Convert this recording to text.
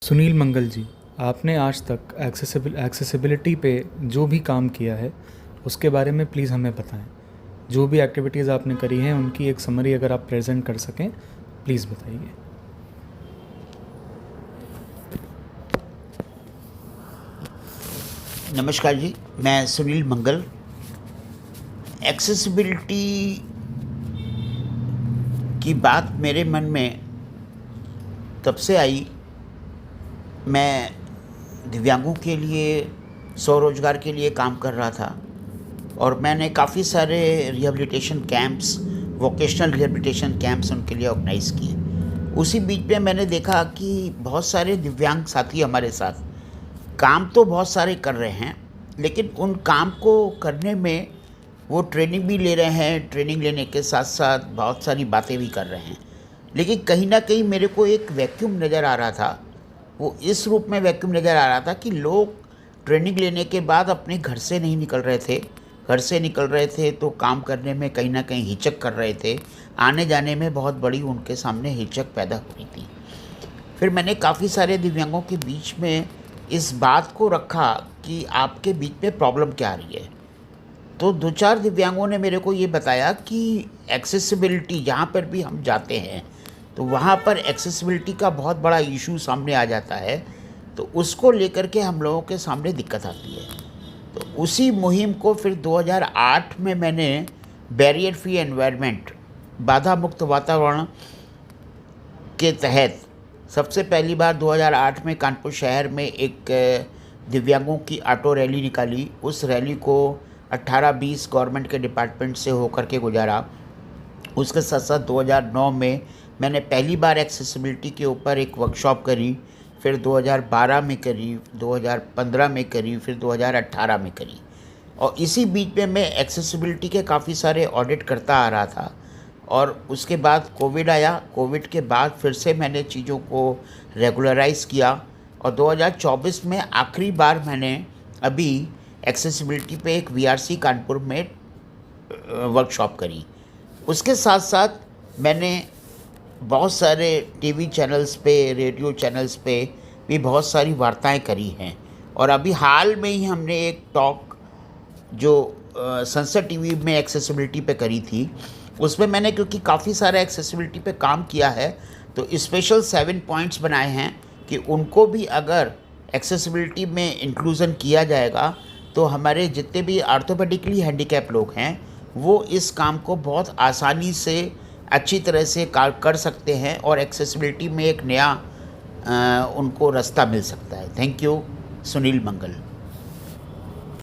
सुनील मंगल जी, आपने आज तक एक्सेसिबिलिटी पे जो भी काम किया है उसके बारे में प्लीज़ हमें बताएं। जो भी एक्टिविटीज़ आपने करी हैं उनकी एक समरी अगर आप प्रेजेंट कर सकें प्लीज़ बताइए। नमस्कार जी, मैं सुनील मंगल। एक्सेसिबिलिटी की बात मेरे मन में तब से आई, मैं दिव्यांगों के लिए स्वरोजगार के लिए काम कर रहा था और मैंने काफ़ी सारे rehabilitation camps, vocational rehabilitation camps उनके लिए ऑर्गेनाइज़ किए। उसी बीच में मैंने देखा कि बहुत सारे दिव्यांग साथी हमारे साथ काम तो बहुत सारे कर रहे हैं, लेकिन उन काम को करने में वो ट्रेनिंग भी ले रहे हैं, ट्रेनिंग लेने के साथ साथ बहुत सारी बातें भी कर रहे हैं। लेकिन कहीं न कहीं मेरे को एक वैक्यूम नज़र आ रहा था। वो इस रूप में वैक्यूम नज़र आ रहा था कि लोग ट्रेनिंग लेने के बाद अपने घर से नहीं निकल रहे थे। घर से निकल रहे थे तो काम करने में कहीं न कहीं हिचक कर रहे थे। आने-जाने में बहुत बड़ी उनके सामने हिचक पैदा हो रही थी। फिर मैंने काफ़ी सारे दिव्यांगों के बीच में इस बात को रखा कि आपके बीच में प्रॉब्लम क्या आ रही है। तो 2-4 दिव्यांगों ने मेरे को ये बताया कि एक्सेसिबिलिटी जहाँ पर भी हम जाते हैं, तो वहाँ पर एक्सेसिबिलिटी का बहुत बड़ा इशू सामने आ जाता है, तो उसको लेकर के हम लोगों के सामने दिक्कत आती है। तो उसी मुहिम को फिर 2008 में मैंने बैरियर फ्री एनवायरनमेंट, बाधा मुक्त वातावरण के तहत सबसे पहली बार 2008 में कानपुर शहर में एक दिव्यांगों की ऑटो रैली निकाली। उस रैली को 18-20 गवर्नमेंट के डिपार्टमेंट से होकर के गुजारा। उसके साथ साथ 2009 में मैंने पहली बार एक्सेसिबिलिटी के ऊपर एक वर्कशॉप करी, फिर 2012 में करी, 2015 में करी, फिर 2018 में करी। और इसी बीच में मैं एक्सेसिबिलिटी के काफ़ी सारे ऑडिट करता आ रहा था और उसके बाद कोविड आया। कोविड के बाद फिर से मैंने चीज़ों को रेगुलराइज़ किया और 2024 में आखिरी बार मैंने अभी एक्सेसिबिलिटी पे एक वीआरसी कानपुर में वर्कशॉप करी। उसके साथ साथ मैंने बहुत सारे टीवी चैनल्स पे, रेडियो चैनल्स पे भी बहुत सारी वार्ताएं करी हैं और अभी हाल में ही हमने एक टॉक जो संसद टीवी में एक्सेसिबिलिटी पे करी थी, उसमें मैंने क्योंकि काफ़ी सारा एक्सेसिबिलिटी पे काम किया है तो स्पेशल 7 पॉइंट्स बनाए हैं कि उनको भी अगर एक्सेसिबिलिटी में इंक्लूज़न किया जाएगा तो हमारे जितने भी ऑर्थोपेडिकली हैंडीकैप लोग हैं वो इस काम को बहुत आसानी से अच्छी तरह से कर सकते हैं और एक्सेसिबिलिटी में एक नया उनको रास्ता मिल सकता है। Thank you. सुनील मंगल।